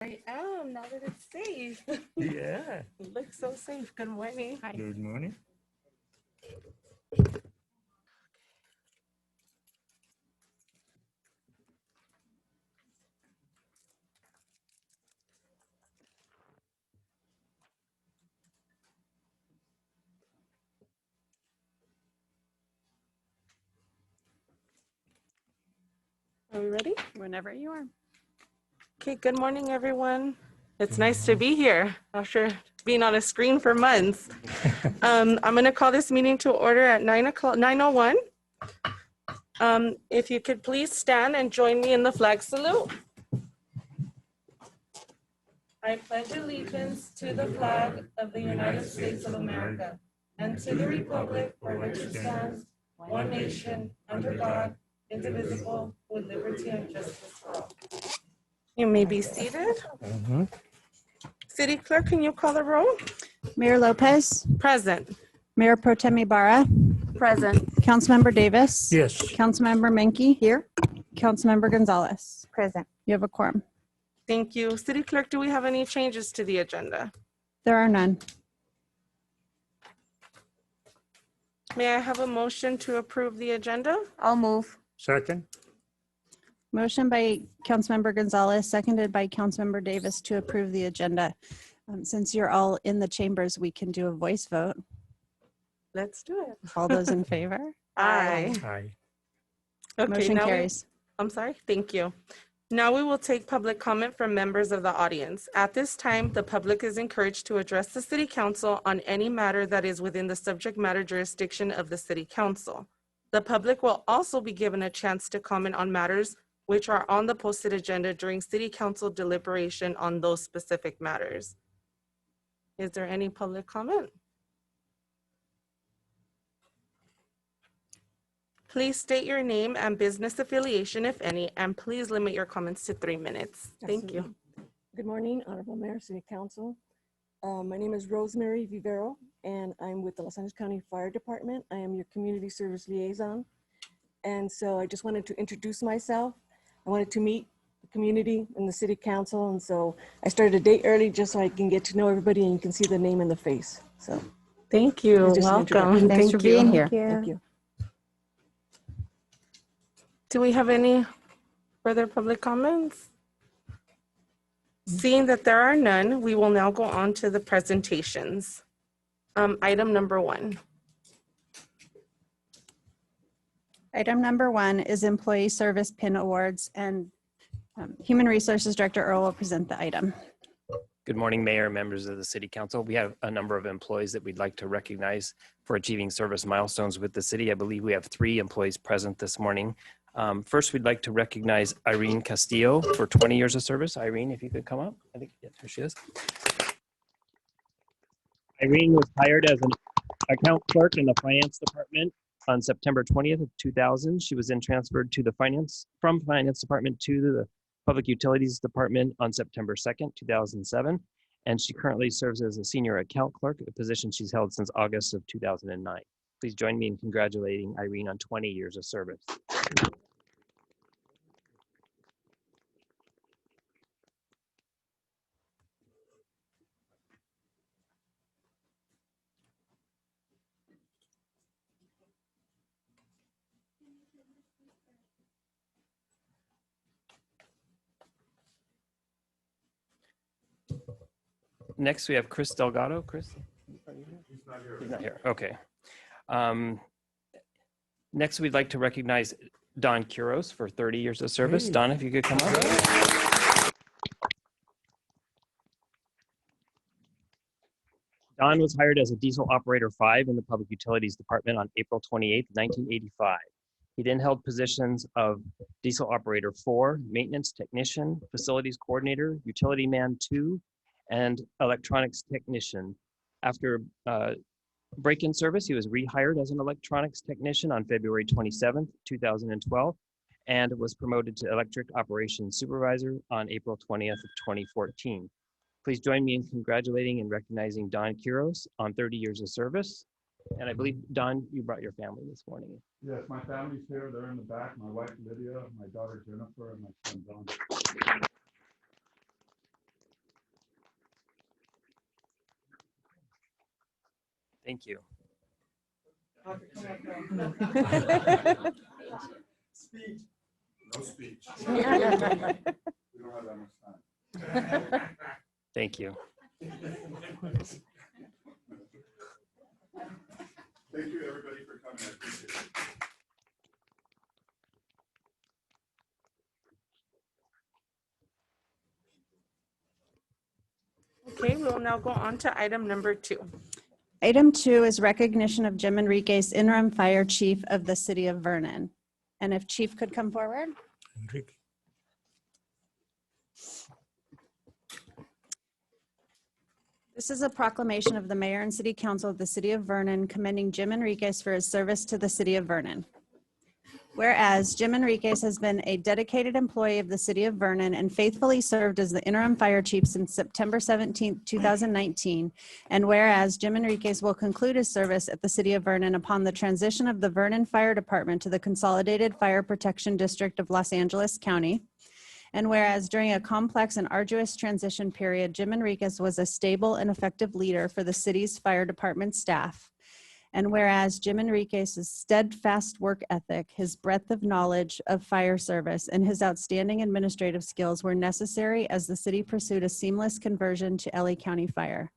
I am, now that it's safe. Yeah. It looks so safe. Good morning. Hi. Good morning. Are we ready? Whenever you are. Okay, good morning, everyone. It's nice to be here after being on a screen for months. I'm going to call this meeting to order at 9:01. If you could please stand and join me in the flag salute. I pledge allegiance to the flag of the United States of America and to the republic for which it stands, one nation, under God, indivisible, with liberty and justice for all. You may be seated. City Clerk, can you call the roll? Mayor Lopez, Present. Mayor Pro Tem Ibarra, Present. Councilmember Davis. Yes. Councilmember Menke. Here. Councilmember Gonzalez. Present. You have a quorum. Thank you. City Clerk, do we have any changes to the agenda? There are none. May I have a motion to approve the agenda? I'll move. Second? Motion by Councilmember Gonzalez, seconded by Councilmember Davis to approve the agenda. Since you're all in the chambers, we can do a voice vote. Let's do it. All those in favor? Aye. Aye. Okay, Motion now carries. I'm sorry. Thank you. Now we will take public comment from members of the audience. At this time, the public is encouraged to address the City Council on any matter that is within the subject matter jurisdiction of the City Council. The public will also be given a chance to comment on matters which are on the posted agenda during City Council deliberation on those specific matters. Is there any public comment? Please state your name and business affiliation, if any, and please limit your comments to 3 minutes. Thank you. Good morning, Honorable Mayor, City Council. My name is Rosemary Vivero, and I'm with the Los Angeles County Fire Department. I am your community service liaison. And so I just wanted to introduce myself. I wanted to meet the community and the City Council. And so I started a day early just so I can get to know everybody and you can see the name and the face. So Thank you. It's just an Welcome. introduction. Thanks for being here. thank you. Do we have any further public comments? Seeing that there are none, we will now go on to the presentations. Item number 1. Item number 1 is Employee Service PIN Awards, and Human Resources Director Earl will present the item. Good morning, Mayor, members of the City Council. We have a number of employees that we'd like to recognize for achieving service milestones with the city. I believe we have 3 employees present this morning. First, we'd like to recognize Irene Castillo for 20 years of service. Irene, if you could come up. I think, yeah, here she is. Irene was hired as an account clerk in the finance department on September 20th of 2000. She was then transferred to the from finance department to the Public Utilities Department on September 2nd, 2007, and she currently serves as a senior account clerk, a position she's held since August of 2009. Please join me in congratulating Irene on 20 years of service. Next, we have Chris Delgado. Chris? Are you here? He's not here. Okay. Next, we'd like to recognize Don Kuros for 30 years of service. Hey. Don, if you could come up. Don was hired as a diesel operator 5 in the Public Utilities Department on April 28, 1985. He then held positions of diesel operator 4, maintenance technician, facilities coordinator, utility man 2, and electronics technician. After break-in service, he was rehired as an electronics technician on February 27th, 2012, and was promoted to electric operations supervisor on April 20th of 2014. Please join me in congratulating and recognizing Don Kuros on 30 years of service. And I believe, Don, you brought your family this morning. Yes, my family's here. They're in the back. My wife, Lydia, my daughter, Jennifer, and my son, Don. Thank you. Speech. No speech. We don't have that much time. Thank you. Thank you, everybody, for coming. I appreciate it. Okay, we will now go on to item number 2. Item 2 is recognition of Jim Enriquez, interim fire chief of the city of Vernon. And if chief could come forward. This is a proclamation of the mayor and city council of the city of Vernon commending Jim Enriquez for his service to the city of Vernon. Whereas Jim Enriquez has been a dedicated employee of the city of Vernon and faithfully served as the interim fire chief since September 17, 2019. And whereas Jim Enriquez will conclude his service at the city of Vernon upon the transition of the Vernon Fire Department to the Consolidated Fire Protection District of Los Angeles County. And whereas during a complex and arduous transition period, Jim Enriquez was a stable and effective leader for the city's fire department staff. And whereas Jim Enriquez's steadfast work ethic, his breadth of knowledge of fire service, and his outstanding administrative skills were necessary as the city pursued a seamless conversion to LA County Fire.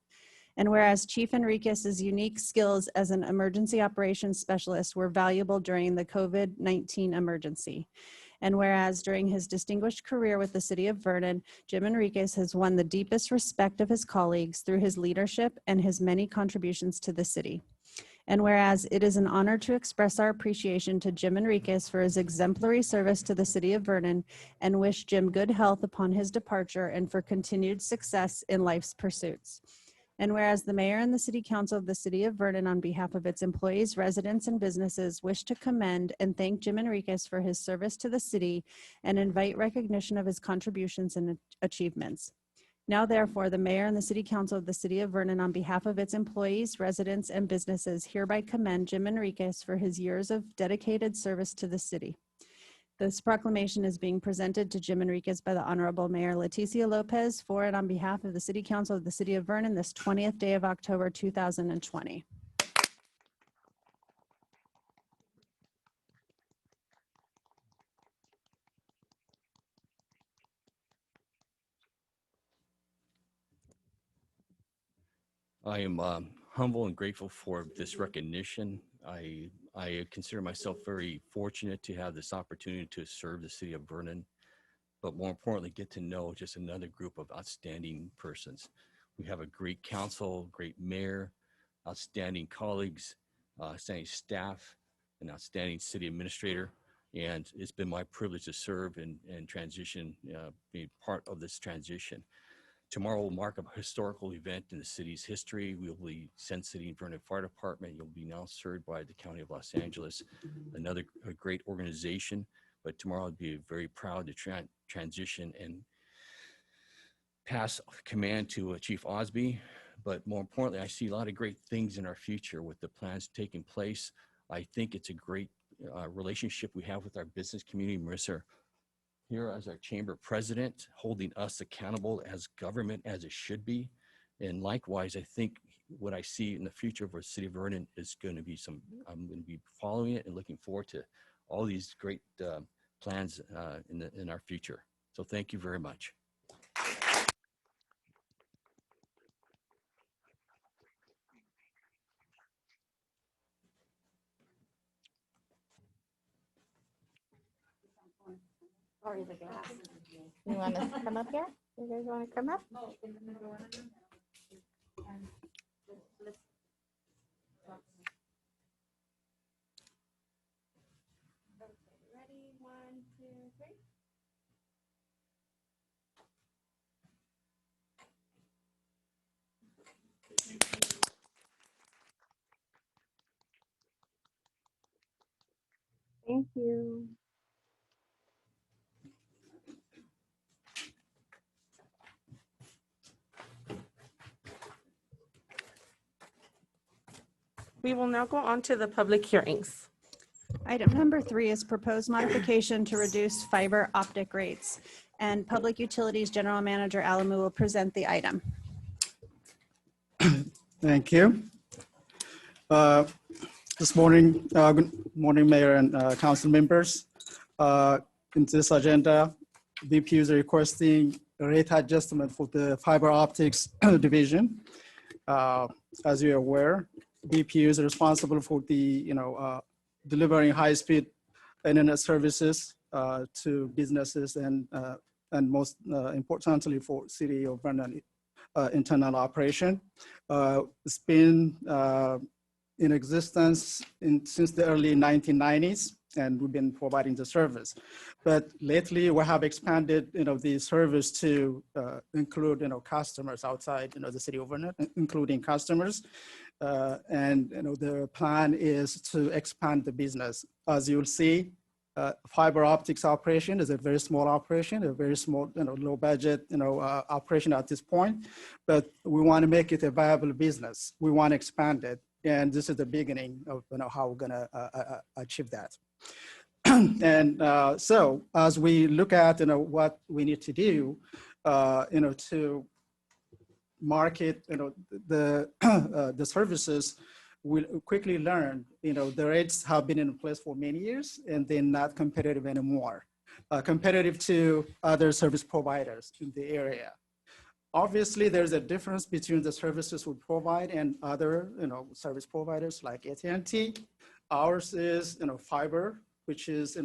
And whereas Chief Enriquez's unique skills as an emergency operations specialist were valuable during the COVID-19 emergency. And whereas during his distinguished career with the city of Vernon, Jim Enriquez has won the deepest respect of his colleagues through his leadership and his many contributions to the city. And whereas it is an honor to express our appreciation to Jim Enriquez for his exemplary service to the city of Vernon and wish Jim good health upon his departure and for continued success in life's pursuits. And whereas the mayor and the city council of the city of Vernon on behalf of its employees, residents, and businesses wish to commend and thank Jim Enriquez for his service to the city and invite recognition of his contributions and achievements. Now, therefore, the mayor and the city council of the city of Vernon on behalf of its employees, residents, and businesses hereby commend Jim Enriquez for his years of dedicated service to the city. This proclamation is being presented to Jim Enriquez by the Honorable Mayor Leticia Lopez for and on behalf of the City Council of the City of Vernon this 20th day of October 2020. I am humble and grateful for this recognition. I consider myself very fortunate to have this opportunity to serve the city of Vernon, but more importantly, get to know just another group of outstanding persons. We have a great council, great mayor, outstanding colleagues, outstanding staff, an outstanding city administrator, and it's been my privilege to serve and transition, be part of this transition. Tomorrow will mark a historical event in the city's history. We will be Sun City Vernon Fire Department. You'll be now served by the County of Los Angeles, a great organization. But tomorrow I'll be very proud to transition and pass command to Chief Osby. But more importantly, I see a lot of great things in our future with the plans taking place. I think it's a great relationship we have with our business community. Marissa here as our chamber president, holding us accountable as government as it should be. And likewise, I think what I see in the future for the city of Vernon is going to be I'm going to be following it and looking forward to all these great plans in our future. So thank you very much. Or the glasses. You want us to come up here? You guys want to come up? Ready? 1, 2, 3. Thank you. We will now go on to the public hearings. Item number 3 is proposed modification to reduce fiber optic rates. And Public Utilities General Manager Alamu will present the item. Thank you. This morning, good morning, Mayor and council members. In this agenda, BPU is requesting a rate adjustment for the fiber optics division. As you're aware, BPU is responsible for the delivering high-speed internet services to businesses and most importantly for City of Vernon internal operation. It's been in existence since the early 1990s, and we've been providing the service. But lately, we have expanded, the service to include, customers outside, the City of Vernon, including customers. And the plan is to expand the business. As you'll see, fiber optics operation is a very small operation, a very small, low budget, operation at this point. But we want to make it a viable business. We want to expand it. And this is the beginning of how we're going to achieve that. And so as we look at what we need to do, to market the services, we quickly learn the rates have been in place for many years and they're not competitive anymore, competitive to other service providers in the area. Obviously, there's a difference between the services we provide and other, service providers like AT&T. Ours is, fiber, which is,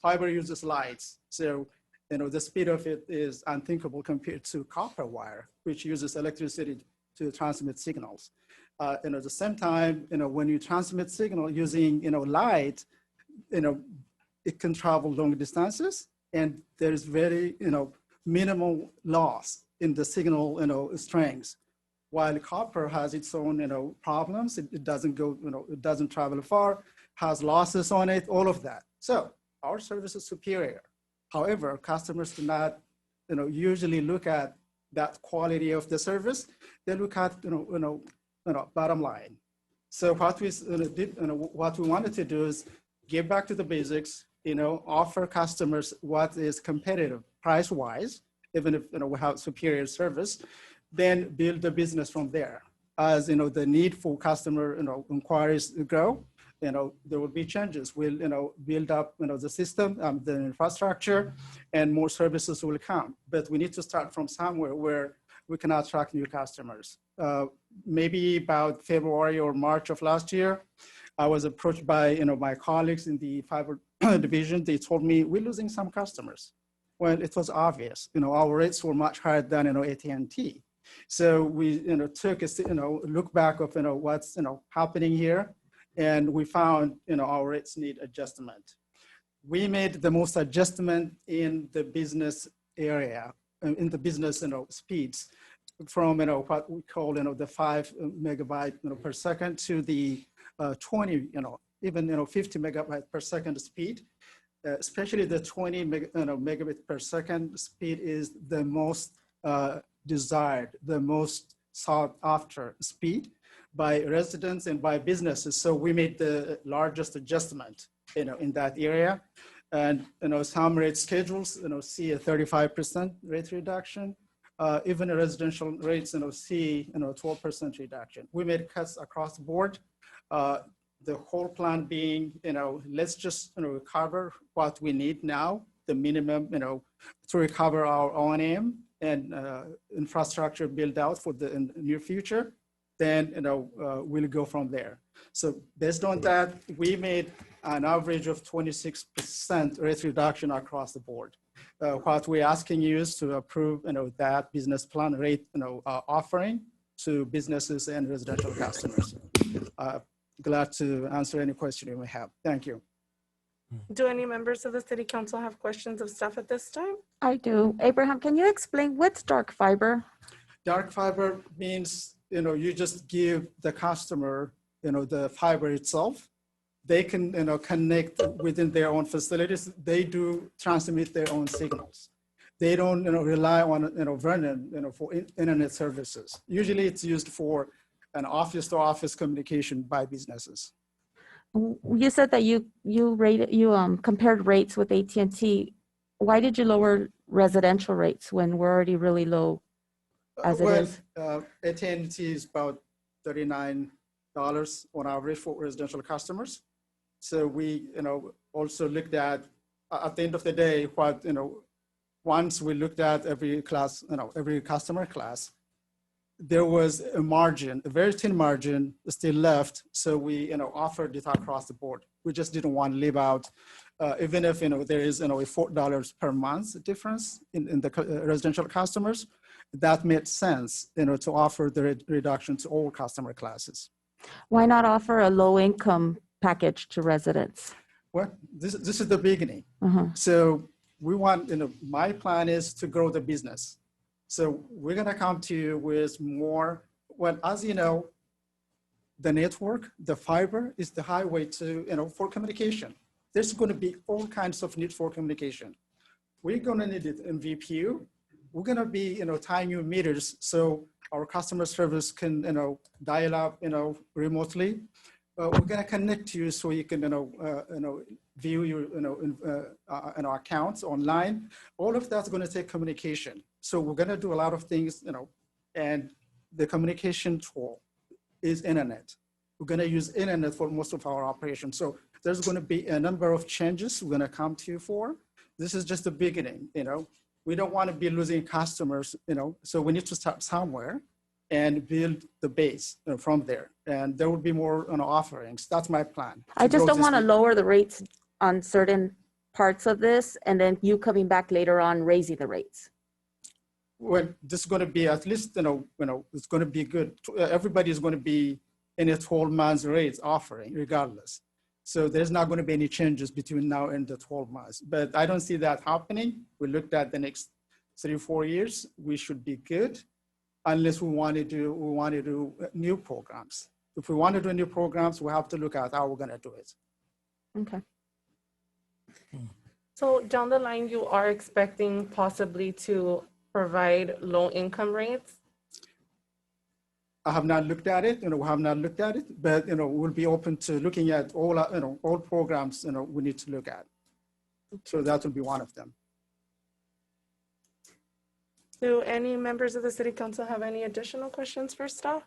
fiber uses lights. So, the speed of it is unthinkable compared to copper wire, which uses electricity to transmit signals. At the same time, when you transmit signal using, light, it can travel long distances, and there's very, minimal loss in the signal, strengths. While copper has its own, problems, it doesn't go, it doesn't travel far, has losses on it, all of that. So our service is superior. However, customers do not, usually look at that quality of the service. They look at, bottom line. So what we did, what we wanted to do is get back to the basics, offer customers what is competitive price-wise, even if we have superior service, then build the business from there. As the need for customer inquiries grow, there will be changes. We'll build up the system, the infrastructure, and more services will come. But we need to start from somewhere where we can attract new customers. Maybe about February or March of last year, I was approached by my colleagues in the fiber division. They told me we're losing some customers. Well, it was obvious. Our rates were much higher than AT&T. So we took a look back of what's happening here, and we found our rates need adjustment. We made the most adjustment in the business area, in the business speeds, from what we call the 5 megabyte per second to the 20 even 50 megabyte per second speed. Especially the 20 megabit per second speed is the most desired, the most sought after speed by residents and by businesses. So we made the largest adjustment in that area. And some rate schedules see a 35% rate reduction. Even residential rates see 12% reduction. We made cuts across the board. The whole plan being, let's just recover what we need now, the minimum, to recover our O&M and infrastructure build out for the near future. Then, we'll go from there. So based on that, we made an average of 26% rate reduction across the board. What we're asking you is to approve, that business plan rate, offering to businesses and residential customers. Glad to answer any question you may have. Thank you. Do any members of the city council have questions of staff at this time? I do. Abraham, can you explain what's dark fiber? Dark fiber means, you just give the customer, the fiber itself. They can, connect within their own facilities. They do transmit their own signals. They don't, rely on, Vernon, for internet services. Usually it's used for an office-to-office communication by businesses. You said that you compared rates with AT&T. Why did you lower residential rates when we're already really low as it is? AT&T is about 39 on average for residential customers. So we, also looked at the end of the day, what, once we looked at every class, every customer class, there was a margin, a very thin margin still left. So we, offered it across the board. We just didn't want to leave out, even if, there is, a $4 per month difference in the residential customers, that made sense, to offer the reduction to all customer classes. Why not offer a low-income package to residents? Well, this is the beginning. Uh-huh. So we want, my plan is to grow the business. So we're gonna come to you with more, well, as you know, the network, the fiber is the highway to, for communication. There's gonna be all kinds of need for communication. We're gonna need it in VPU. We're gonna be, tying you meters so our customer service can, dial up, remotely. We're gonna connect you so you can, view your, accounts online. All of that's gonna take communication. So we're gonna do a lot of things, and the communication tool is internet. We're gonna use internet for most of our operations. So there's gonna be a number of changes we're gonna come to you for. This is just the beginning, We don't wanna be losing customers, so we need to start somewhere and build the base from there. And there will be more offerings. That's my plan. I just don't want to low. lower the rates on certain parts of this and then you coming back later on raising the rates. Well, this is going to be at least, it's going to be good. Everybody is going to be in a 12 months rates offering regardless. So there's not going to be any changes between now and the 12 months. But I don't see that happening. We looked at the next 3 or 4 years. We should be good unless we want to do new programs. If we want to do new programs, we have to look at how we're going to do it. Okay. So down the line, you are expecting possibly to provide low income rates? I have not looked at it, we have not looked at it, but, we'll be open to looking at all, all programs, we need to look at. So that will be one of them. Do any members of the city council have any additional questions for staff?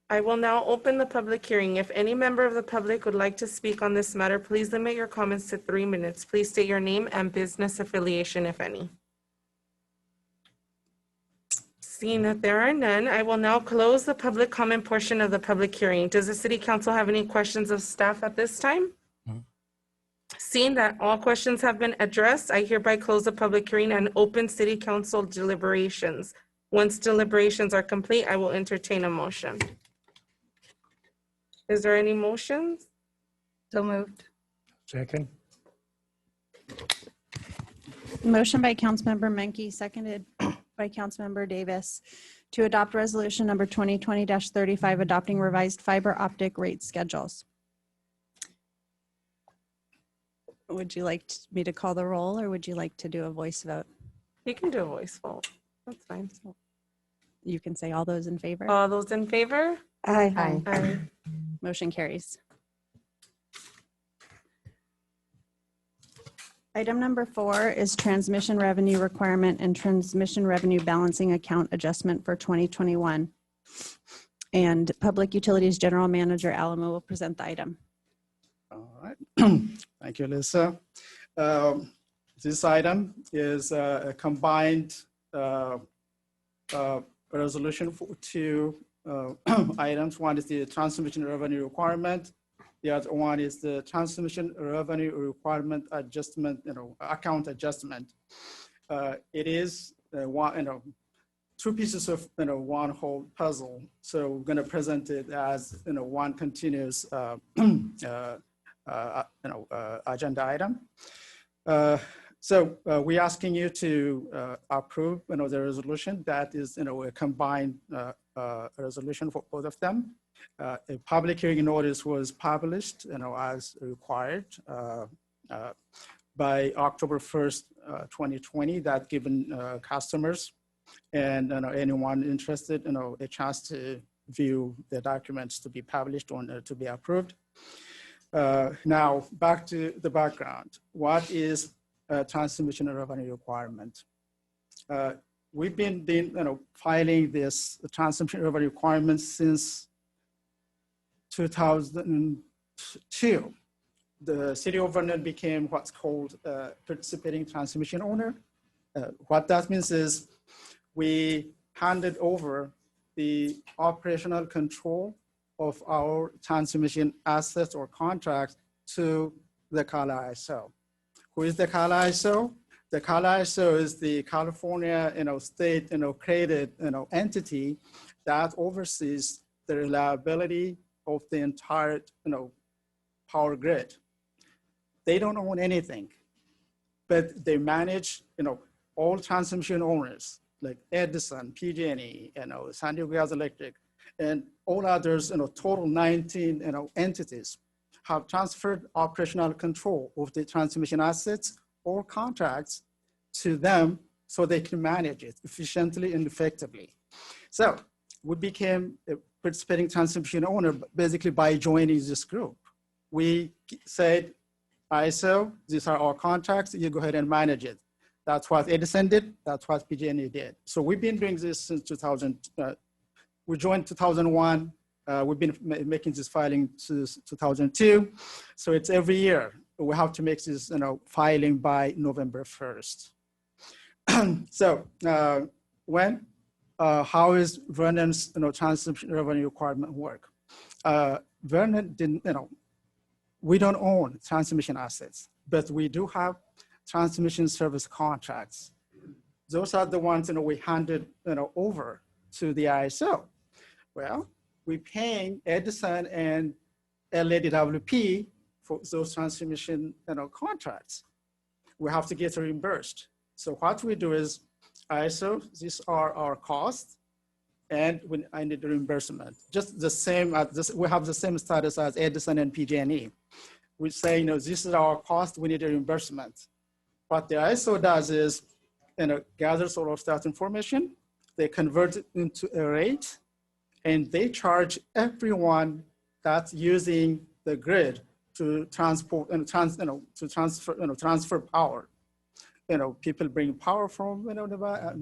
I will now open the public hearing. If any member of the public would like to speak on this matter, please limit your comments to 3 minutes. Please state your name and business affiliation, if any. Seeing that there are none, I will now close the public comment portion of the public hearing. Does the city council have any questions of staff at this time? Seeing that all questions have been addressed, I hereby close the public hearing and open city council deliberations. Once deliberations are complete, I will entertain a motion. Is there any motions? So moved. Second. Motion by Councilmember Menke, seconded by Councilmember Davis to adopt resolution number 2020-35, adopting revised fiber optic rate schedules. Would you like me to call the roll or would you like to do a voice vote? You can do a voice vote. That's fine. You can say all those in favor. All those in favor? Aye. Aye. Motion carries. Item number 4 is transmission revenue requirement and transmission revenue balancing account adjustment for 2021. And Public Utilities General Manager Alamo will present the item. All right. Thank you, Lisa. This item is a combined resolution for 2 items. One is the transmission revenue requirement. The other one is the transmission revenue requirement adjustment, account adjustment. It is one, 2 pieces of one whole puzzle. So we're going to present it as one continuous agenda item. So we're asking you to approve the resolution that is a combined resolution for both of them. A public hearing notice was published as required by October 1st, 2020, that given customers and anyone interested a chance to view the documents to be published or to be approved. Now, back to the background. What is a transmission revenue requirement? we've been filing this transmission revenue requirements since 2002. The city of Vernon became what's called a participating transmission owner. What that means is we handed over the operational control of our transmission assets or contracts to the CALA ISO. Who is the CALA ISO? The CALA ISO is the California state created entity that oversees the reliability of the entire power grid. They don't own anything, but they manage all transmission owners like Edison, PG&E, San Diego Gas Electric, and all others, total 19 entities have transferred operational control of the transmission assets or contracts to them so they can manage it efficiently and effectively. So we became a participating transmission owner basically by joining this group. We said, ISO, these are our contracts, you go ahead and manage it. That's what Edison did, that's what PG&E did. So we've been doing this since 2000. We joined 2001. We've been making this filing since 2002. So it's every year. We have to make this filing by November 1st. So how is Vernon's transmission revenue requirement work? Vernon didn't, we don't own transmission assets, but we do have transmission service contracts. Those are the ones we handed over to the ISO. Well, we're paying Edison and LADWP for those transmission contracts. We have to get reimbursed. So what we do is, ISO, these are our costs, and I need the reimbursement. Just the same as this, we have the same status as Edison and PG&E. We say, this is our cost, we need a reimbursement. What the ISO does is, gathers all of that information, they convert it into a rate, and they charge everyone that's using the grid to transport and transfer power. People bring power from Nevada,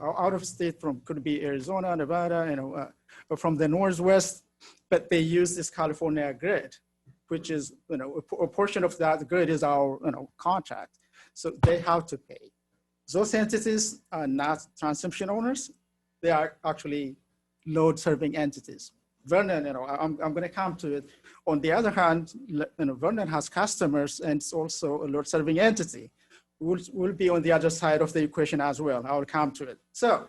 out of state, from could be Arizona, Nevada, from the Northwest, but they use this California grid, which is a portion of that grid is our contract. So they have to pay. Those entities are not transmission owners; they are actually load-serving entities. Vernon, I'm going to come to it. On the other hand, Vernon has customers, and it's also a load-serving entity. We'll be on the other side of the equation as well. I will come to it. So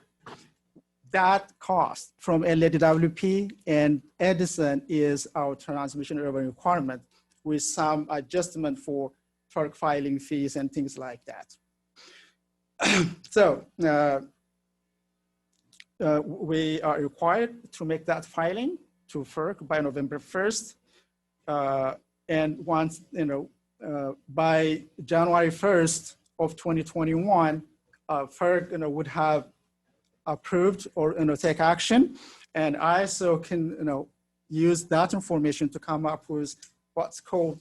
that cost from LADWP and Edison is our transmission revenue requirement with some adjustment for FERC filing fees and things like that. So we are required to make that filing to FERC by November 1st. And once, by January 1st of 2021, FERC would have approved or take action, and ISO can use that information to come up with what's called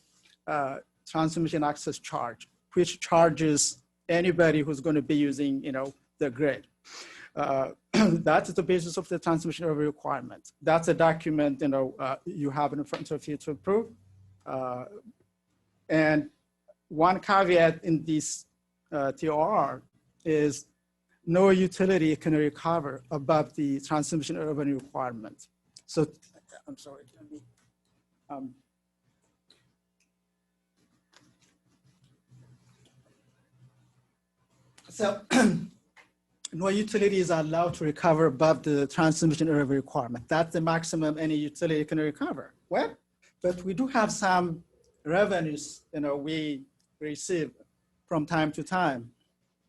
transmission access charge, which charges anybody who's going to be using the grid. That's the basis of the transmission revenue requirement. That's a document you have in front of you to approve. And one caveat in this TOR is no utility can recover above the transmission revenue requirement. So, I'm sorry. So no utility is allowed to recover above the transmission revenue requirement. That's the maximum any utility can recover. Well, but we do have some revenues we receive from time to time,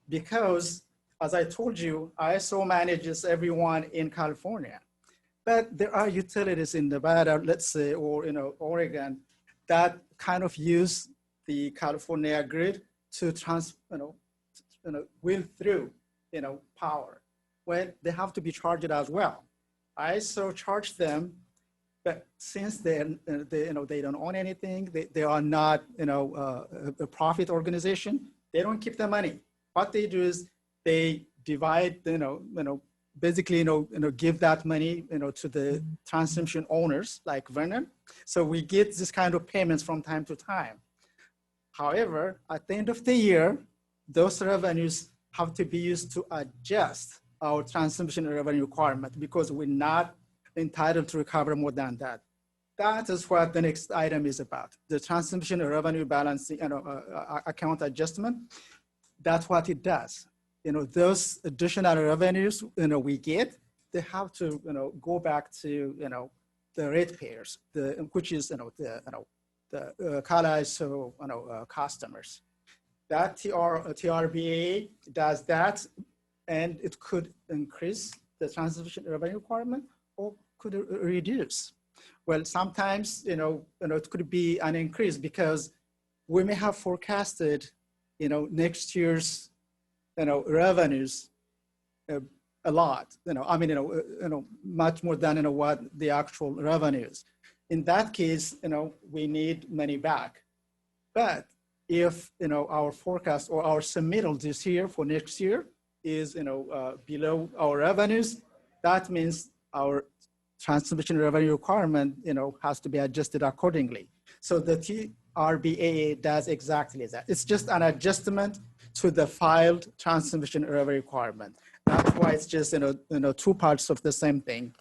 because as I told you, ISO manages everyone in California, but there are utilities in Nevada, let's say, or Oregon, that kind of use the California grid to wheel through power, when they have to be charged as well. ISO charge them, but since they don't own anything, they are not a profit organization, they don't keep the money. What they do is they divide, basically, give that money, to the transmission owners like Vernon. So we get this kind of payments from time to time. However, at the end of the year, those revenues have to be used to adjust our transmission revenue requirement because we're not entitled to recover more than that. That is what the next item is about. The transmission revenue balancing account adjustment. That's what it does. Those additional revenues, we get, they have to, go back to, the ratepayers, which is, the CAISO, customers. That TRBA does that, and it could increase the transmission revenue requirement or could reduce. Well, sometimes, it could be an increase because we may have forecasted, next year's, revenues a lot, much more than, what the actual revenues. In that case, we need money back. But if, our forecast or our submittal this year for next year is, below our revenues, that means our transmission revenue requirement, has to be adjusted accordingly. So the TRBA does exactly that. It's just an adjustment to the filed transmission revenue requirement. That's why it's just, two parts of the same thing.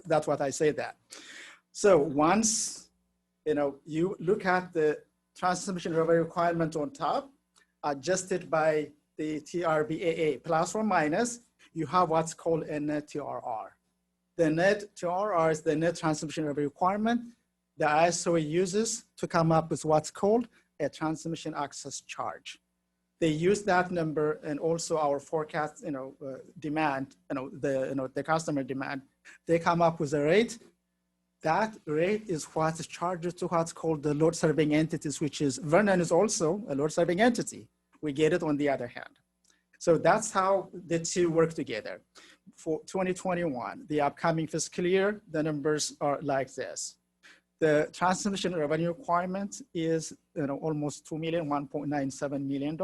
That's what I say that. So once, you look at the transmission revenue requirement on top, adjusted by the TRBA plus or minus, you have what's called a net TRR. The net TRR is the net transmission revenue requirement the ISO uses to come up with what's called a transmission access charge. They use that number and also our forecast, demand, the customer demand. They come up with a rate. That rate is what is charged to what's called the load serving entities, which is Vernon is also a load serving entity. We get it on the other hand. So that's how the two work together. For 2021, the upcoming fiscal year, the numbers are like this. The transmission revenue requirement is almost $2 million, $1.97 million.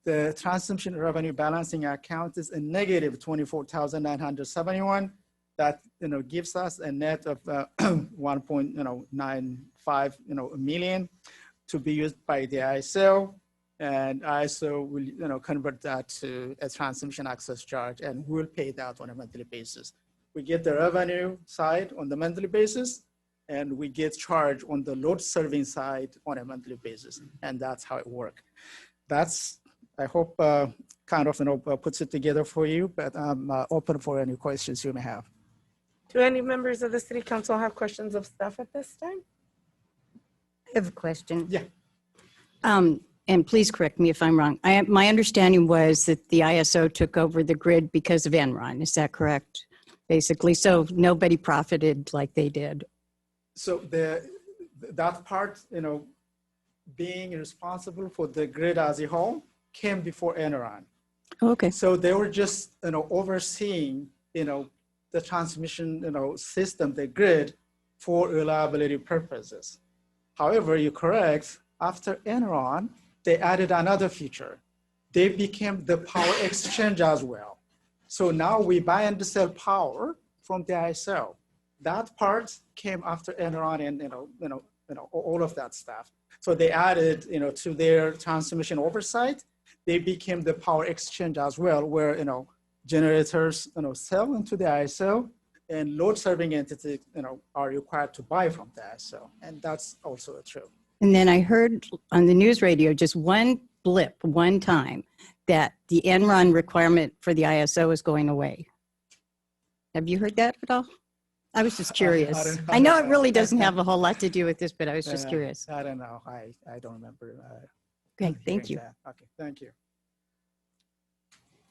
The transmission revenue balancing account is a negative 24,971. That gives us a net of 1.95 million to be used by the ISO, and ISO will convert that to a transmission access charge, and we'll pay that on a monthly basis. We get the revenue side on the monthly basis, and we get charged on the load serving side on a monthly basis, and that's how it works. That's, I hope, kind of puts it together for you, but I'm open for any questions you may have. Do any members of the City Council have questions of staff at this time? I have a question. Yeah. And please correct me if I'm wrong. My understanding was that the ISO took over the grid because of Enron. Is that correct? Basically, so nobody profited like they did. So that part, being responsible for the grid as a whole came before Enron. Okay. So they were just, overseeing, the transmission, system, the grid for reliability purposes. However, you're correct. After Enron, they added another feature. They became the power exchange as well. So now we buy and sell power from the ISO. That part came after Enron and all of that stuff. So they added, to their transmission oversight, they became the power exchange as well, where generators sell into the ISO, and load serving entities are required to buy from the ISO, and that's also true. And then I heard on the news radio just one blip, one time, that the Enron requirement for the ISO is going away. Have you heard that at all? I was just curious. I know it really doesn't have a whole lot to do with this, but I was just curious. I don't know. I don't remember. Okay, thank you. That. Okay, thank you.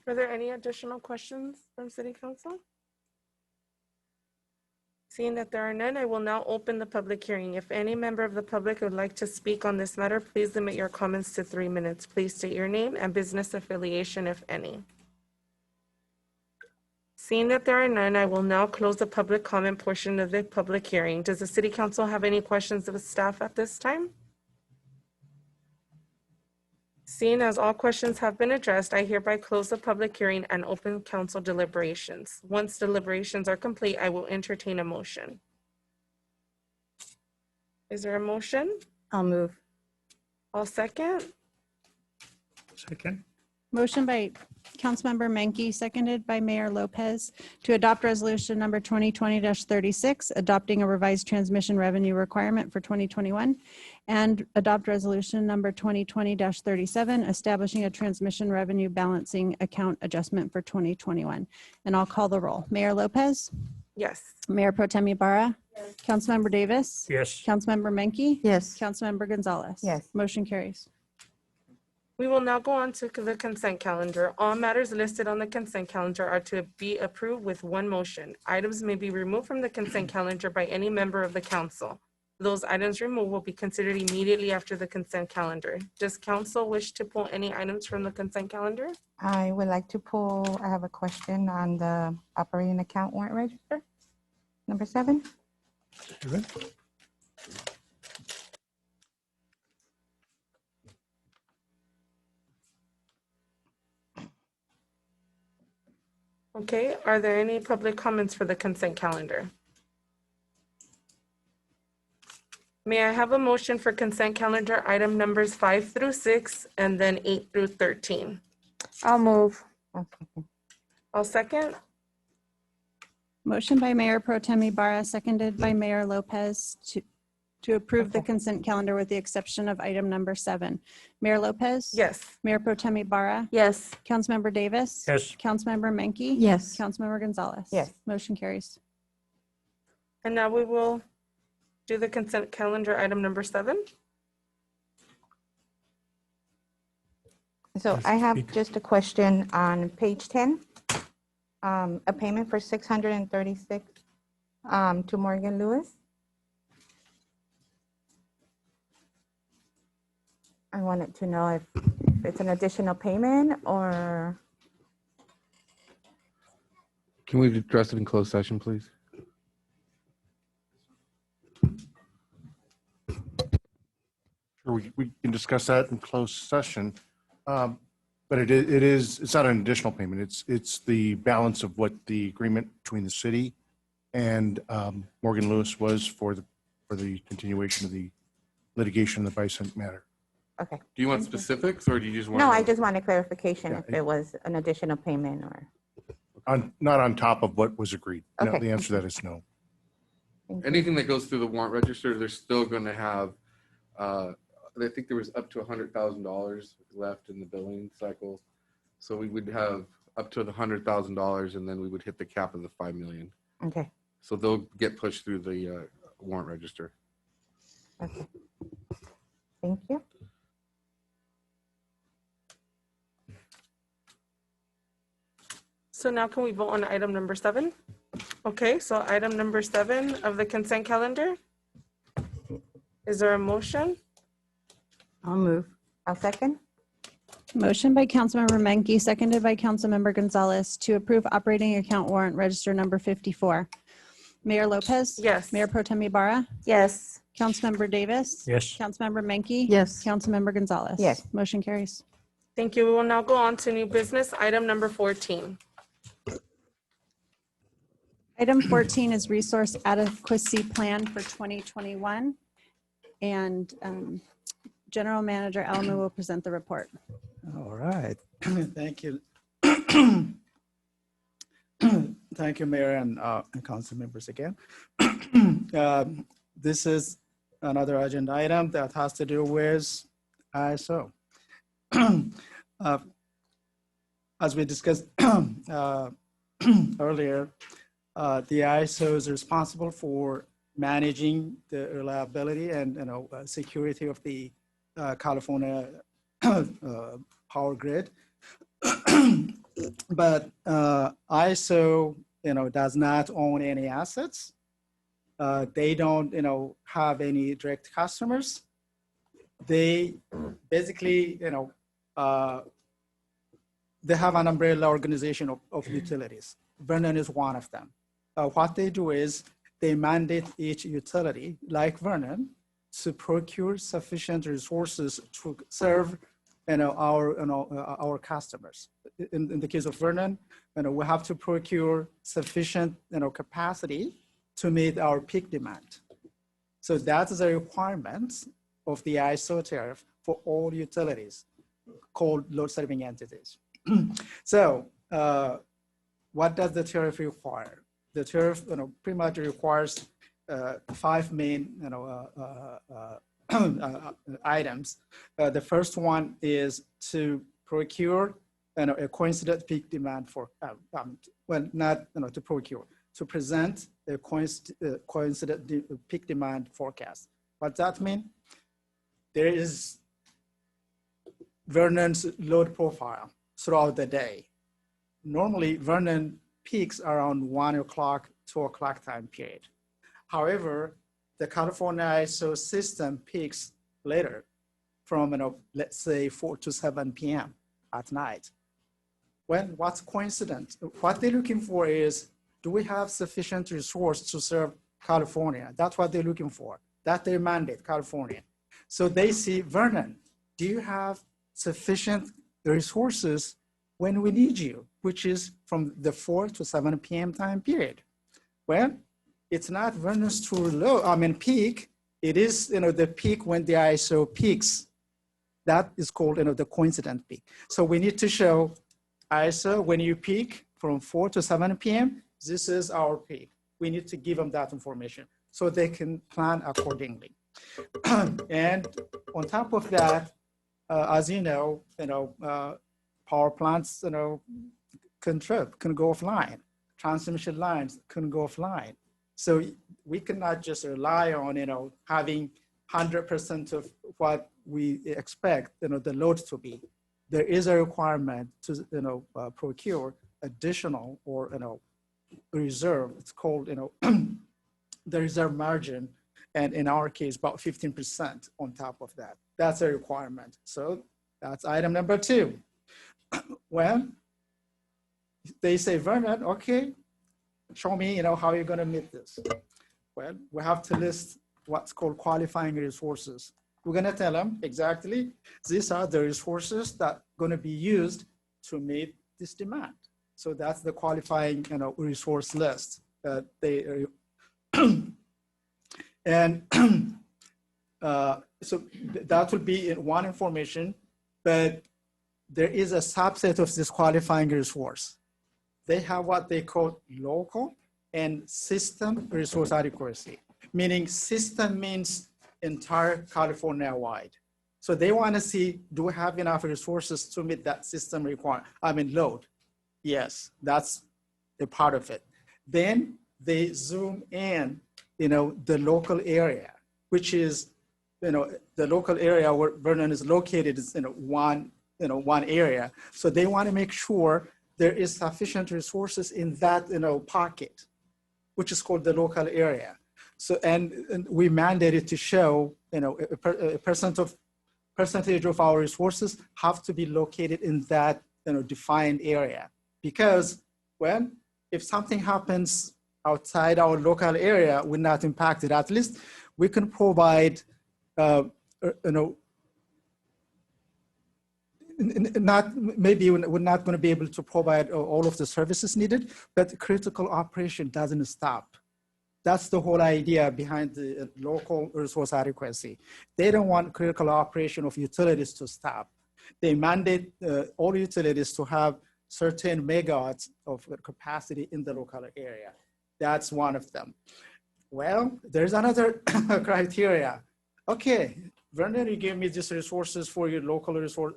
Are there any additional questions from City Council? Seeing that there are none, I will now open the public hearing. If any member of the public would like to speak on this matter, please limit your comments to 3 minutes. Please state your name and business affiliation, if any. Seeing that there are none, I will now close the public comment portion of the public hearing. Does the City Council have any questions of staff at this time? Seeing as all questions have been addressed, I hereby close the public hearing and open council deliberations. Once deliberations are complete, I will entertain a motion. Is there a motion? I'll move. I'll second. Second. Motion by Councilmember Menke, seconded by Mayor Lopez, to adopt resolution number 2020-36, adopting a revised transmission revenue requirement for 2021, and adopt resolution number 2020-37, establishing a transmission revenue balancing account adjustment for 2021. And I'll call the roll. Mayor Lopez, Yes. Mayor Pro Tem Ibarra, Councilmember Davis, Yes. Councilmember Menke, Yes. Councilmember Gonzalez. Yes. Motion carries. We will now go on to the consent calendar. All matters listed on the consent calendar are to be approved with one motion. Items may be removed from the consent calendar by any member of the council. Those items removed will be considered immediately after the consent calendar. Does council wish to pull any items from the consent calendar? I would like to pull, I have a question on the operating account warrant register, number 7. Okay, are there any public comments for the consent calendar? May I have a motion for consent calendar item numbers 5 through 6 and then 8 through 13? I'll move. I'll second. Motion by Mayor Pro Tem Ibarra, seconded by Mayor Lopez to approve the consent calendar with the exception of item number 7. Mayor Lopez? Yes. Mayor Pro Tem Ibarra? Yes. Councilmember Davis? Yes. Councilmember Menke? Yes. Councilmember Gonzalez? Yes. Motion carries. And now we will do the consent calendar item number 7. So I have just a question on page 10. A payment for $636 to Morgan Lewis. I wanted to know if it's an additional payment or, Can we address it in closed session, please? Or we can discuss that in closed session. But it's not an additional payment. It's the balance of what the agreement between the city and Morgan Lewis was for the continuation of the litigation in the Bison matter. okay. Do you want specifics or do you just want? No, I just wanted clarification Yeah, if it was an additional payment or. Not on top of what was agreed. No, Okay. the answer to that is no. Thank you. Anything that goes through the warrant register, they're still going to have, I think there was up to $100,000 left in the billing cycle. So we would have up to the $100,000 and then we would hit the cap of the 5 million. Okay, So they'll get pushed through the warrant register. okay. Thank you. So now can we vote on item number 7? Okay, so item number 7 of the consent calendar. Is there a motion? I'll move. I'll second. Motion by Councilmember Menke, seconded by Councilmember Gonzalez to approve operating account warrant register number 54. Mayor Lopez? Yes. Mayor Pro Tem Ibarra? Yes. Councilmember Davis? Yes. Councilmember Menke? Yes. Councilmember Gonzalez? Yes. Motion carries. Thank you. We will now go on to new business, item number 14. Item 14 is resource adequacy plan for 2021. And General Manager Almu will present the report. All right. Thank you. Thank you, Mayor and council members again. This is another agenda item that has to do with ISO. As we discussed earlier, the ISO is responsible for managing the reliability and security of the California power grid. But ISO does not own any assets. They don't have any direct customers. They basically they have an umbrella organization of utilities. Vernon is one of them. What they do is they mandate each utility, like Vernon, to procure sufficient resources to serve our customers. In the case of Vernon, we have to procure sufficient capacity to meet our peak demand. So that is a requirement of the ISO tariff for all utilities called load serving entities. So what does the tariff require? The tariff pretty much requires 5 main items. The first one is to procure a coincident peak demand for, well, not to procure, to present a coincident peak demand forecast. What does that mean? There is Vernon's load profile throughout the day. Normally, Vernon peaks around 1 o'clock, 2 o'clock time period. However, the California ISO system peaks later from, let's say 4 to 7 p.m. at night. Well, what's coincident? What they're looking for is, do we have sufficient resource to serve California? That's what they're looking for. That's their mandate, California. So they see, Vernon, do you have sufficient resources when we need you, which is from the 4 to 7 p.m. time period? Well, it's not Vernon's true low, peak. It is, the peak when the ISO peaks. That is called, the coincident peak. So we need to show ISO, when you peak from 4 to 7 p.m., this is our peak. We need to give them that information so they can plan accordingly. And on top of that, as you know, power plants, can go offline. Transmission lines can go offline. So we cannot just rely on, having 100% of what we expect, the load to be. There is a requirement to, procure additional or, reserve. It's called, the reserve margin. And in our case, about 15% on top of that. That's a requirement. So that's item number 2. Well, they say, Vernon, okay, show me, how you're gonna meet this. Well, we have to list what's called qualifying resources. We're gonna tell them exactly, these are the resources that are gonna be used to meet this demand. So that's the qualifying, resource list that they, and so that will be in one information, but there is a subset of this qualifying resource. They have what they call local and system resource adequacy, meaning system means entire California wide. So they want to see, do we have enough resources to meet that system requirement, load? Yes, that's a part of it. Then they zoom in, the local area, which is, the local area where Vernon is located is, one area. So they want to make sure there is sufficient resources in that, pocket, which is called the local area. So, and we mandated to show, a percentage of our resources have to be located in that, defined area. Because, well, if something happens outside our local area, we're not impacted. At least we can provide, maybe we're not going to be able to provide all of the services needed, but critical operation doesn't stop. That's the whole idea behind the local resource adequacy. They don't want critical operation of utilities to stop. They mandate all utilities to have certain megawatts of capacity in the local area. That's one of them. Well, there's another criteria. Okay, Vernon, you gave me these resources for your local resource,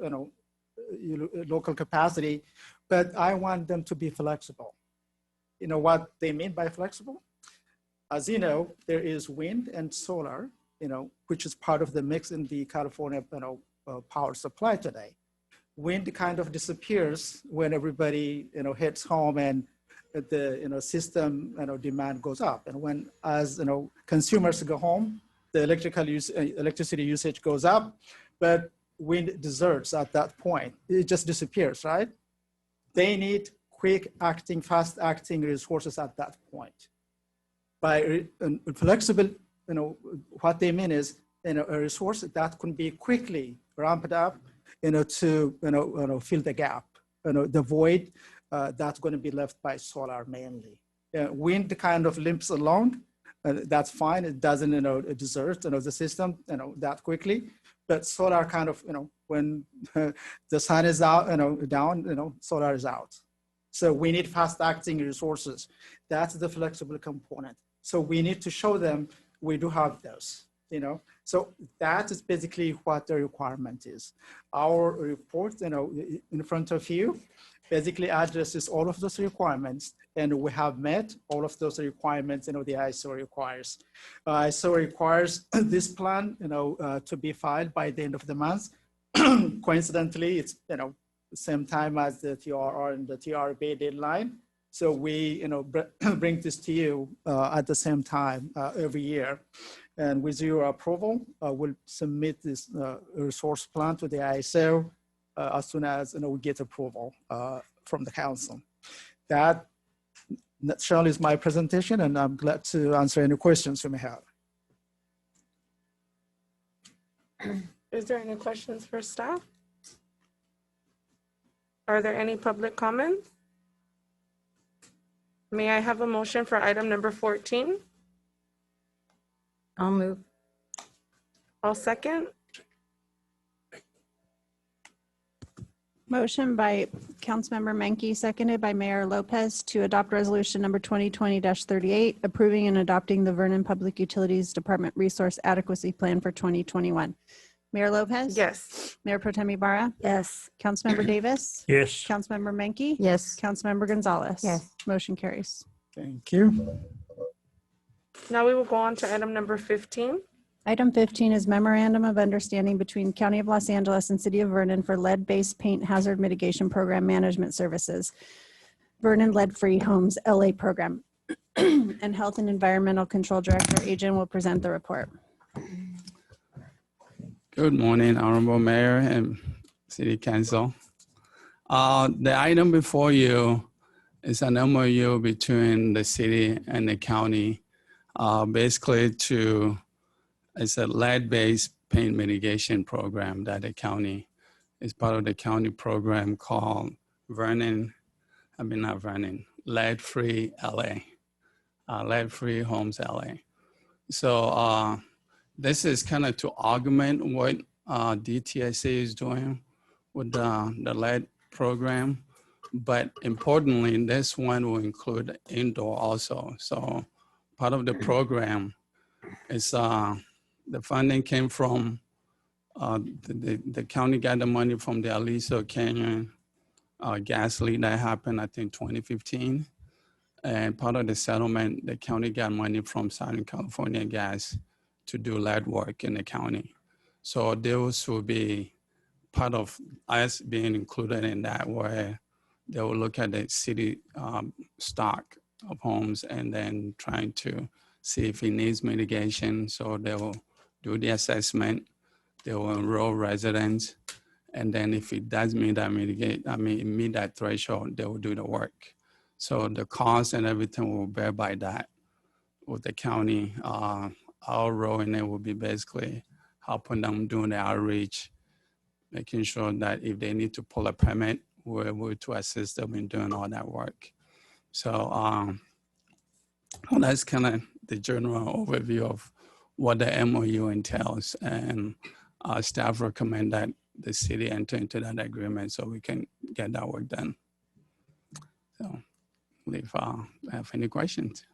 your local capacity, but I want them to be flexible. You know what they mean by flexible? As you know, there is wind and solar, which is part of the mix in the California power supply today. Wind kind of disappears when everybody hits home and the system demand goes up, and when as consumers go home, the electricity usage goes up, but wind deserts at that point. It just disappears, right? They need quick acting, fast acting resources at that point. By flexible, what they mean is a resource that can be quickly ramped up, to fill the gap, the void that's going to be left by solar mainly. Wind kind of limps along, that's fine. It doesn't, desert, the system, that quickly. But solar kind of, when the sun is out, down, solar is out. So we need fast acting resources. That's the flexible component. So we need to show them we do have those, So that is basically what the requirement is. Our report, in front of you, basically addresses all of those requirements, and we have met all of those requirements, the ISO requires. ISO requires this plan, to be filed by the end of the month. Coincidentally, it's, same time as the TRR and the TRB deadline. So we, bring this to you at the same time every year. And with your approval, we'll submit this resource plan to the ISO as soon as we get approval from the council. That nutshell is my presentation, and I'm glad to answer any questions you may have. Is there any questions for staff? Are there any public comments? May I have a motion for item number 14? I'll move. I'll second. Motion by Councilmember Menke, seconded by Mayor Lopez to adopt resolution number 2020-38, approving and adopting the Vernon Public Utilities Department Resource Adequacy Plan for 2021. Mayor Lopez? Yes. Mayor Pro Tem Ibarra? Yes. Councilmember Davis? Yes. Councilmember Menke? Yes. Councilmember Gonzalez? Yes. Motion carries. Thank you. Now we will go on to item number 15. Item 15 is memorandum of understanding between County of Los Angeles and City of Vernon for lead-based paint hazard mitigation program management services. Vernon Lead-Free Homes LA program. And Health and Environmental Control Director Adrian will present the report. Good morning, Honorable Mayor and City Council. The item before you is an MOU between the city and the county, basically it's a lead-based paint mitigation program that the county is part of the county program called Lead-Free LA, Lead-Free Homes LA. So this is kind of to augment what DTSA is doing with the lead program. But importantly, this one will include indoor also. So part of the program is the funding came from the county got the money from the Aliso Canyon gas leak that happened, I think, 2015. And part of the settlement, the county got money from Southern California Gas to do lead work in the county. So those will be part of us being included in that, where they will look at the city stock of homes and then trying to see if it needs mitigation. So they will do the assessment, they will enroll residents, and then if it does meet that meet that threshold, they will do the work. So the cost and everything will bear by that with the county. Our role in it will be basically helping them doing the outreach, making sure that if they need to pull a permit, we're able to assist them in doing all that work. So that's kind of the general overview of what the MOU entails. And our staff recommend that the city enter into that agreement so we can get that work done. So if I have any questions.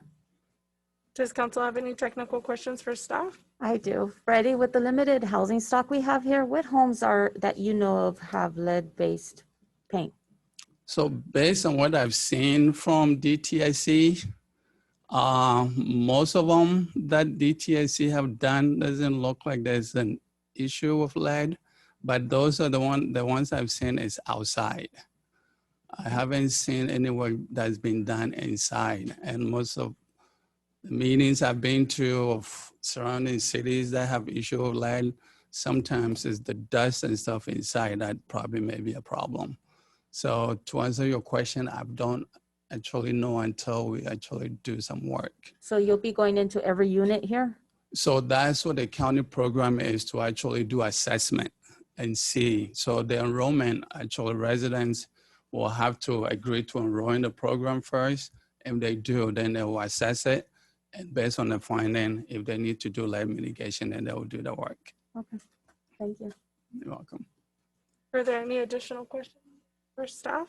Does council have any technical questions for staff? I do. Freddie, with the limited housing stock we have here, what homes are that you know of have lead-based paint? So based on what I've seen from DTIC, most of them that DTIC have done doesn't look like there's an issue with lead, but those are the ones I've seen is outside. I haven't seen any work that's been done inside, and most of the meetings I've been to of surrounding cities that have issue with lead, sometimes it's the dust and stuff inside that probably may be a problem. So to answer your question, I don't actually know until we actually do some work. So you'll be going into every unit here? So that's what the county program is, to actually do assessment and see. So the enrollment, actually residents will have to agree to enroll in the program first. If they do, then they will assess it. And based on the finding, if they need to do lead mitigation, then they will do the work. Okay, thank you. You're welcome. Are there any additional questions for staff?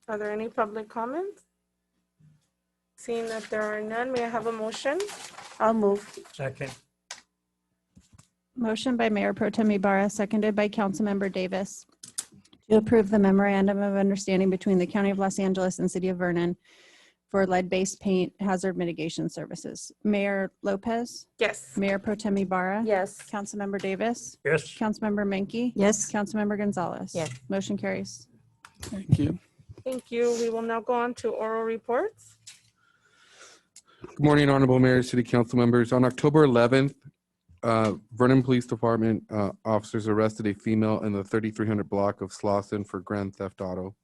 Are there any public comments? Seeing that there are none, may I have a motion? I'll move. Second. Motion by Mayor Pro Tem Ibarra, seconded by Councilmember Davis, to approve the memorandum of understanding between the County of Los Angeles and City of Vernon for lead-based paint hazard mitigation services. Mayor Lopez, Yes. Mayor Pro Tem Ibarra. Yes. Councilmember Davis, Yes. Councilmember Menke. Yes. Councilmember Gonzalez. Yes. Motion carries. Thank you. Thank you. We will now go on to oral reports. Good morning, Honorable Mayor, City Council members. On October 11th, Vernon Police Department officers arrested a female in the 3300 block of Slauson for grand theft auto.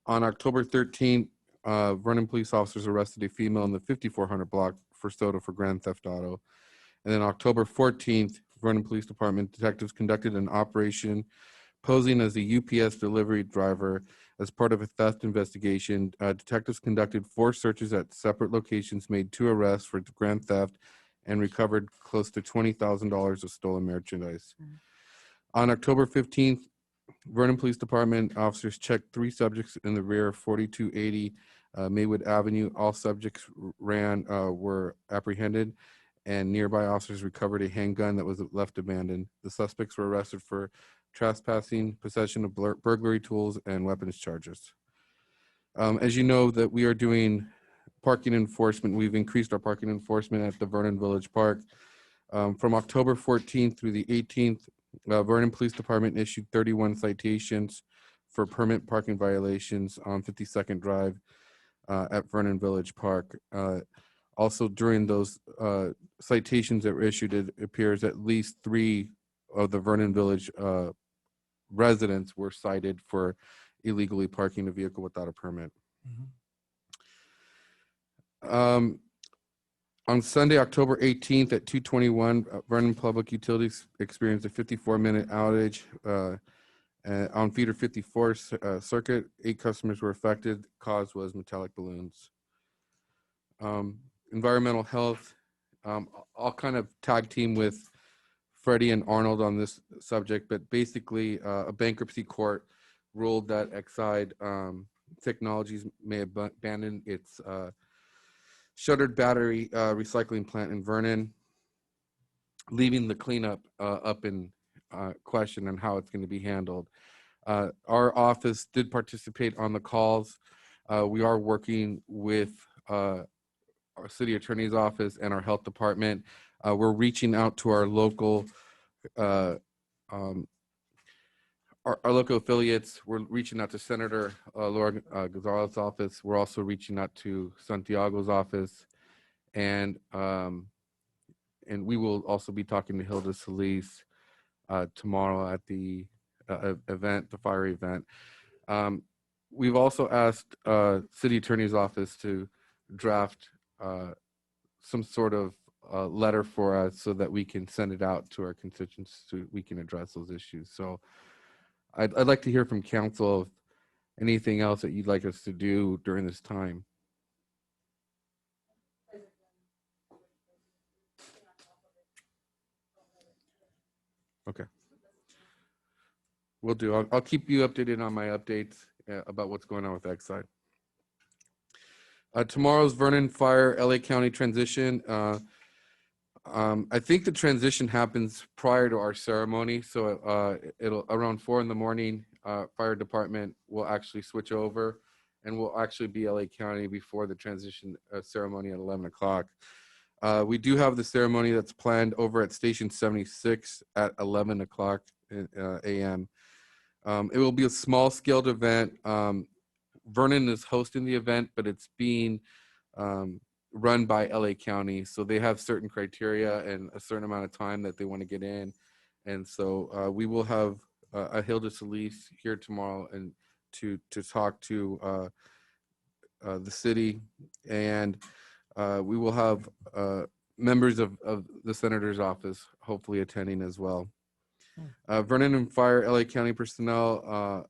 On October 13th, Vernon police officers arrested a female in the 5400 block for Soto for grand theft auto. And then October 14th, Vernon Police Department detectives conducted an operation posing as a UPS delivery driver as part of a theft investigation. Detectives conducted 4 searches at separate locations, made 2 arrests for grand theft, and recovered close to $20,000 of stolen merchandise. On October 15th, Vernon Police Department officers checked 3 subjects in the rear of 4280 Maywood Avenue. All subjects were apprehended, and nearby officers recovered a handgun that was left abandoned. The suspects were arrested for trespassing, possession of burglary tools, and weapons charges. As you know, that we are doing parking enforcement. We've increased our parking enforcement at the Vernon Village Park. From October 14th through the 18th, Vernon Police Department issued 31 citations for permit parking violations on 52nd Drive at Vernon Village Park. Also, during those citations that were issued, it appears at least 3 of the Vernon Village residents were cited for illegally parking a vehicle without a permit. On Sunday, October 18th at 2:21, Vernon Public Utilities experienced a 54-minute outage on feeder 54 circuit. 8 customers were affected. Cause was metallic balloons. Environmental health. I'll kind of tag team with Freddie and Arnold on this subject, but basically a bankruptcy court ruled that Exide Technologies may abandon its shuttered battery recycling plant in Vernon, leaving the cleanup up in question and how it's going to be handled. Our office did participate on the calls. We are working with our city attorney's office and our health department. We're reaching out to our local local affiliates. We're reaching out to Senator Laura Gonzalez's office. We're also reaching out to Santiago's office, and we will also be talking to Hilda Solis tomorrow at the event, the fire event. We've also asked City Attorney's Office to draft some sort of letter for us so that we can send it out to our constituents so we can address those issues. So I'd like to hear from council of anything else that you'd like us to do during this time. Okay. Will do. I'll keep you updated on my updates about what's going on with Exide. Tomorrow's Vernon Fire LA County transition. I think the transition happens prior to our ceremony, so it'll around 4 a.m. Fire department will actually switch over, and will actually be LA County before the transition ceremony at 11 o'clock. We do have the ceremony that's planned over at Station 76 at 11 o'clock a.m. It will be a small-scaled event. Vernon is hosting the event, but it's being run by LA County, so they have certain criteria and a certain amount of time that they want to get in, and so we will have a Hilda Solis here tomorrow and to talk to the city, and we will have members of the senator's office hopefully attending as well. Vernon and Fire LA County personnel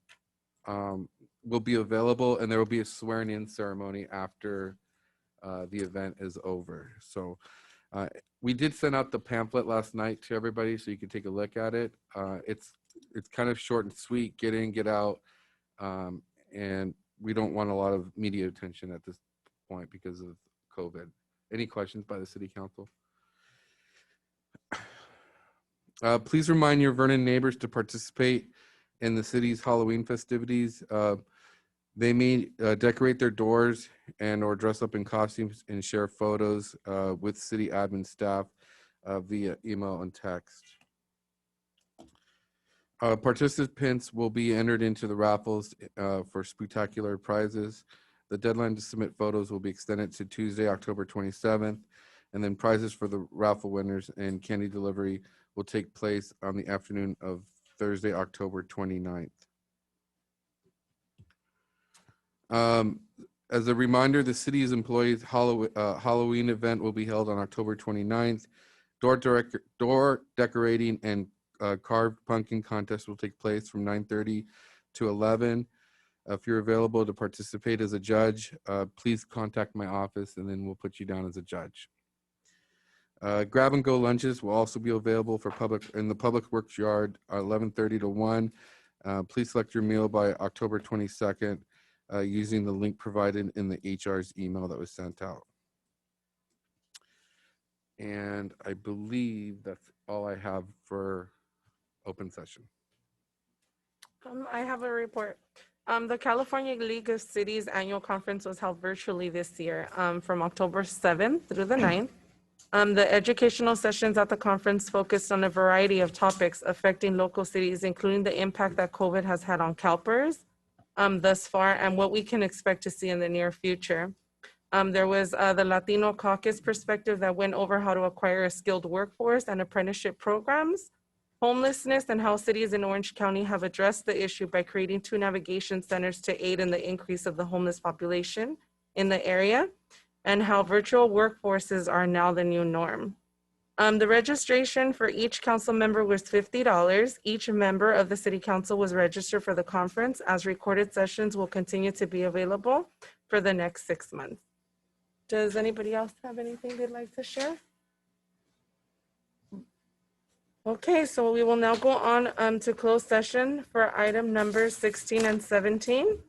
will be available, and there will be a swearing-in ceremony after the event is over. So we did send out the pamphlet last night to everybody, so you can take a look at it. It's kind of short and sweet, get in, get out, and we don't want a lot of media attention at this point because of COVID. Any questions by the city council? Please remind your Vernon neighbors to participate in the city's Halloween festivities. They may decorate their doors and or dress up in costumes and share photos with city admin staff via email and text. Participants will be entered into the raffles for spectacular prizes. The deadline to submit photos will be extended to Tuesday, October 27th, and then prizes for the raffle winners and candy delivery will take place on the afternoon of Thursday, October 29th. As a reminder, the city's employees Halloween event will be held on October 29th. Door decorating and carved pumpkin contest will take place from 9:30 to 11. If you're available to participate as a judge, please contact my office and then we'll put you down as a judge. Grab and go lunches will also be available for in the public works yard 11:30 to 1. Please select your meal by October 22nd using the link provided in the HR's email that was sent out. And I believe that's all I have for open session. I have a report. The California League of Cities annual conference was held virtually this year from October 7th through the 9th. The educational sessions at the conference focused on a variety of topics affecting local cities, including the impact that COVID has had on CalPERS thus far and what we can expect to see in the near future. There was the Latino Caucus perspective that went over how to acquire a skilled workforce and apprenticeship programs, homelessness, and how cities in Orange County have addressed the issue by creating 2 navigation centers to aid in the increase of the homeless population in the area, and how virtual workforces are now the new norm. The registration for each council member was $50. Each member of the city council was registered for the conference, as recorded sessions will continue to be available for the next 6 months. Does anybody else have anything they'd like to share? Okay, so we will now go on to closed session for item number 16 and 17.